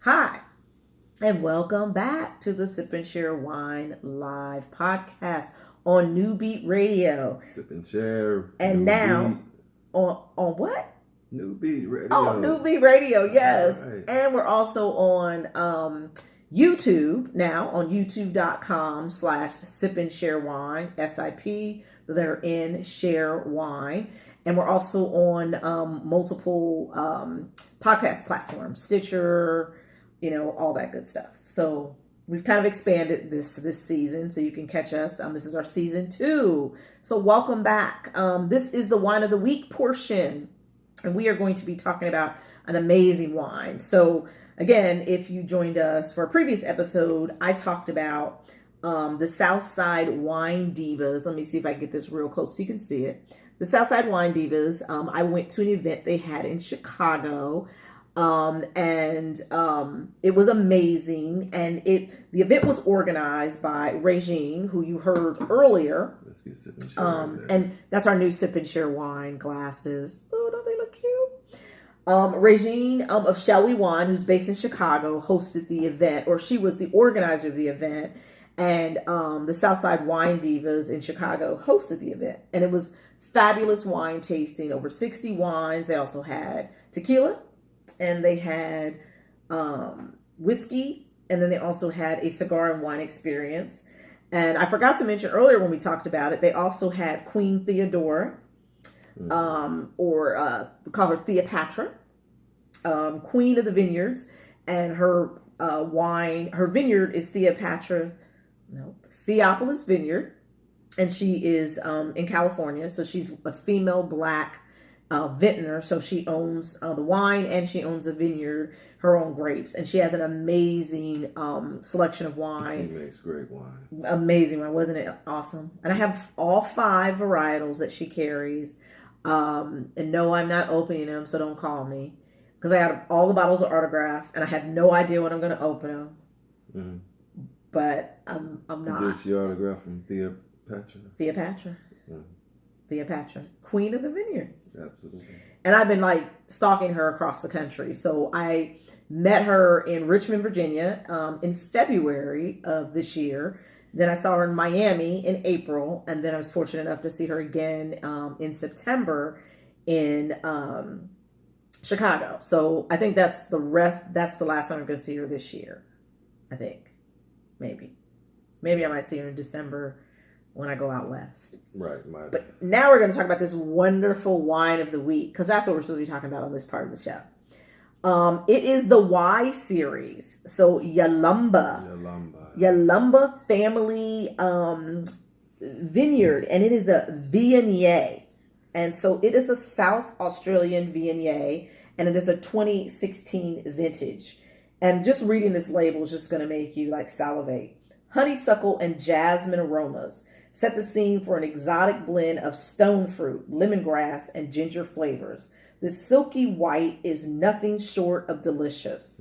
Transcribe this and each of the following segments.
Hi, and welcome back to the Sip and Share Wine Live podcast on New Beat Radio. Sip and Share. And New now, Beat. on what? New Beat Radio. Oh, New Beat Radio, yes. Right. And we're also on YouTube now, on youtube.com/Sip and Share Wine, SIP, they're in Share Wine. And we're also on multiple podcast platforms, Stitcher, all that good stuff. So we've kind of expanded this season so you can catch us. This is our season 2. So welcome back. This is the Wine of the Week portion. And we are going to be talking about an amazing wine. So again, if you joined us for a previous episode, I talked about the Southside Wine Divas. Let me see if I can get this real close so you can see it. The Southside Wine Divas. I went to an event they had in Chicago. And it was amazing. And the event was organized by Regine, who you heard earlier. Let's get Sip and Share. And that's our new Sip and Share wine glasses. Oh, don't they look cute? Regine of Shall We Wine, who's based in Chicago, hosted the event, or she was the organizer of the event. And the Southside Wine Divas in Chicago hosted the event. And it was fabulous wine tasting, over 60 wines. They also had tequila. And they had whiskey, and then they also had a cigar and wine experience. And I forgot to mention earlier when we talked about it, they also had Queen Theodora, or we call her Theopatra, Queen of the Vineyards, and her her vineyard is Theopolis Vineyard, and she is in California, so she's a female Black vintner, so she owns the wine and she owns a vineyard, her own grapes, and she has an amazing selection of wine. She makes great wines. Amazing wine, wasn't it awesome? And I have all 5 varietals that she carries. And no, I'm not opening them, so don't call me, because I got all the bottles are autographed, and I have no idea when I'm going to open them. Mm-hmm. But I'm not. Is this your autograph from Theopatra? Theopatra. Mm-hmm. Theopatra, Queen of the Vineyard. Absolutely. And I've been stalking her across the country. So I met her in Richmond, Virginia, in February of this year. Then I saw her in Miami in April, and then I was fortunate enough to see her again in September in Chicago. So I think that's the last time I'm going to see her this year. I think, maybe I might see her in December when I go out west. Right. But now we're going to talk about this wonderful wine of the week, because that's what we're supposed to be talking about on this part of the show. It is the Y series. So Yalumba family vineyard, and it is a Viognier. And so it is a South Australian Viognier, and it is a 2016 vintage. And just reading this label is just going to make you salivate. Honeysuckle and jasmine aromas set the scene for an exotic blend of stone fruit, lemongrass, and ginger flavors. The silky white is nothing short of delicious.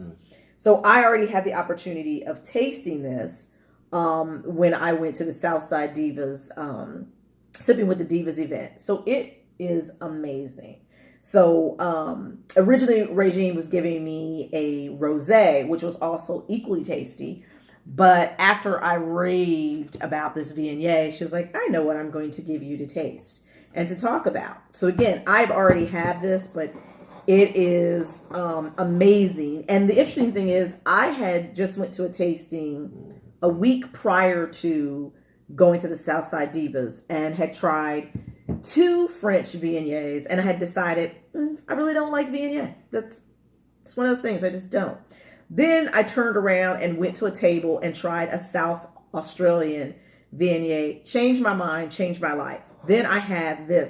So I already had the opportunity of tasting this when I went to the Southside Divas, Sipping with the Divas event. So it is amazing. So originally Regine was giving me a rosé, which was also equally tasty. But after I raved about this Viognier, she was like, I know what I'm going to give you to taste and to talk about. So again, I've already had this, but it is amazing. And the interesting thing is, I had just went to a tasting a week prior to going to the Southside Divas and had tried 2 French Viogniers, and I had decided, I really don't like Viognier. That's one of those things, I just don't. Then I turned around and went to a table and tried a South Australian Viognier. Changed my mind, changed my life. Then I had the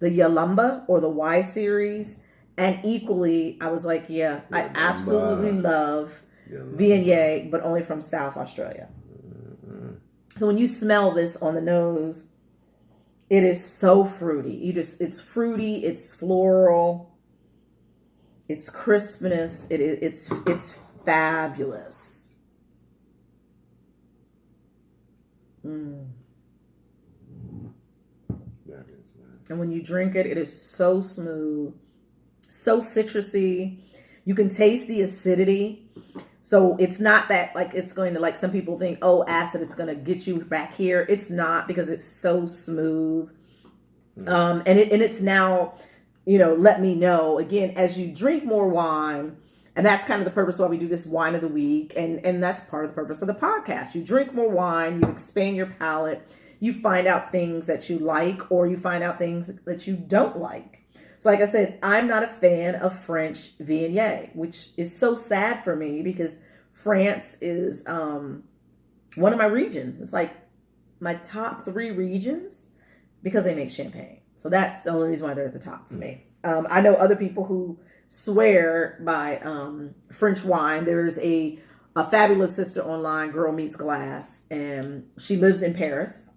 Yalumba, or the Y series. And equally, I was like, I absolutely love Viognier, but only from South Australia. Mm-hmm. So when you smell this on the nose, it is so fruity. It's fruity, it's floral, it's crispness, it's fabulous. That is nice. And when you drink it, it is so smooth, so citrusy. You can taste the acidity, So it's not that like it's going to, like some people think, oh, acid, it's going to get you back here. It's not, because it's so smooth. And it's now, let me know again as you drink more wine. And that's kind of the purpose why we do this wine of the week. And that's part of the purpose of the podcast. You drink more wine, you expand your palate, you find out things that you like, or you find out things that you don't like. So like I said, I'm not a fan of French Viognier, which is so sad for me because France is one of my regions. It's like my top 3 regions because they make champagne. So that's the only reason why they're at the top for me. I know other people who swear by French wine. There's a fabulous sister online, Girl Meets Glass, and she lives in Paris.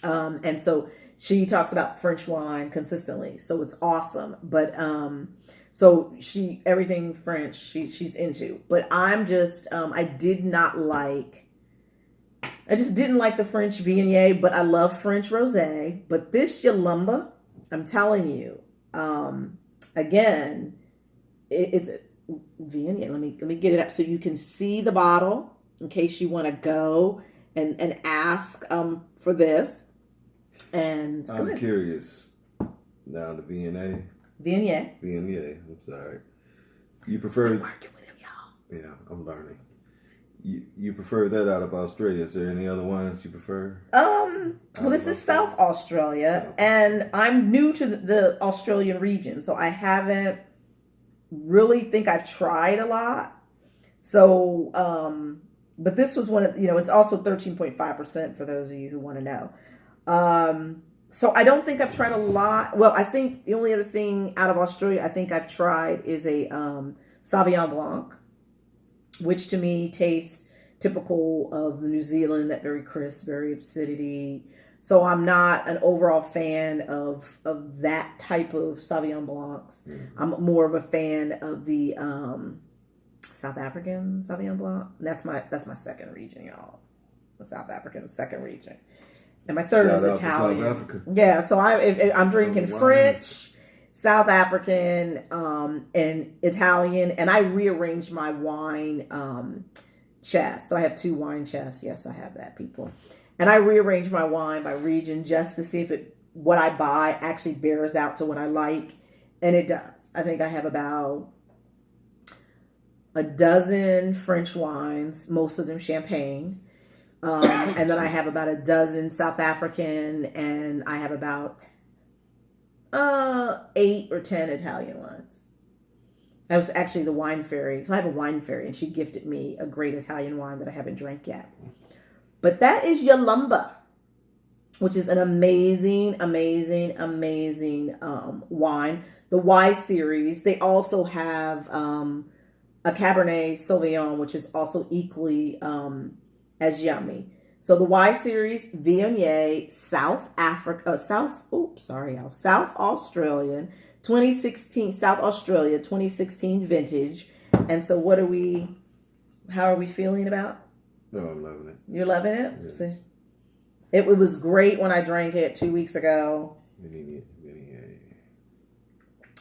And so she talks about French wine consistently. So it's awesome. But so everything French she's into. But I'm just I just didn't like the French Viognier, but I love French Rosé. But this Yalumba, I'm telling you, again, it's Viognier. Let me get it up so you can see the bottle in case you want to go and ask for this. And I'm curious now, the Viognier. Viognier. I'm sorry. You prefer? I'm working with him, y'all. Yeah, I'm learning. You prefer that out of Australia? Is there any other wines you prefer? Well, this is South Australia, and I'm new to the Australian region, so I haven't really think I've tried a lot. So, but this was one of, it's also 13.5% for those of you who want to know. So I don't think I've tried a lot. Well, I think the only other thing out of Australia I think I've tried is a Sauvignon Blanc, which to me tastes typical of the New Zealand, that very crisp, very acidity. So I'm not an overall fan of that type of Sauvignon Blancs. Mm-hmm. I'm more of a fan of the South African Sauvignon Blanc. That's my second region, y'all. The South African second region. And my third is Italian. South Africa. Yeah, so I'm drinking French, South African, and Italian, and I rearranged my wine chest. So I have 2 wine chests. Yes, I have that, people. And I rearranged my wine by region just to see if what I buy actually bears out to what I like, and it does. I think I have about a dozen French wines, most of them champagne. And then I have about a dozen South African, and I have about 8 or 10 Italian wines. I was actually the wine fairy. So I have a wine fairy, and she gifted me a great Italian wine that I haven't drank yet. But that is Yalumba, which is an amazing, amazing, amazing wine. The Y series. They also have a Cabernet Sauvignon, which is also equally as yummy. So the Y series, Viognier, South Australian, 2016, South Australia, 2016 vintage. And so how are we feeling about? No, I'm loving it. You're loving it? Yes. See? It was great when I drank it 2 weeks ago.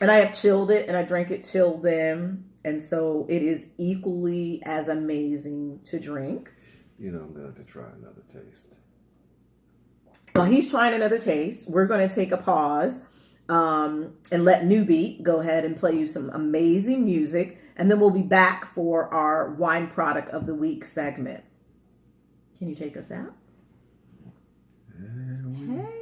And I have chilled it, and I drank it chilled then. And so it is equally as amazing to drink. I'm going to try another taste. While he's trying another taste, we're going to take a pause and let Newbie go ahead and play you some amazing music. And then we'll be back for our wine product of the week segment. Can you take us out? Hey.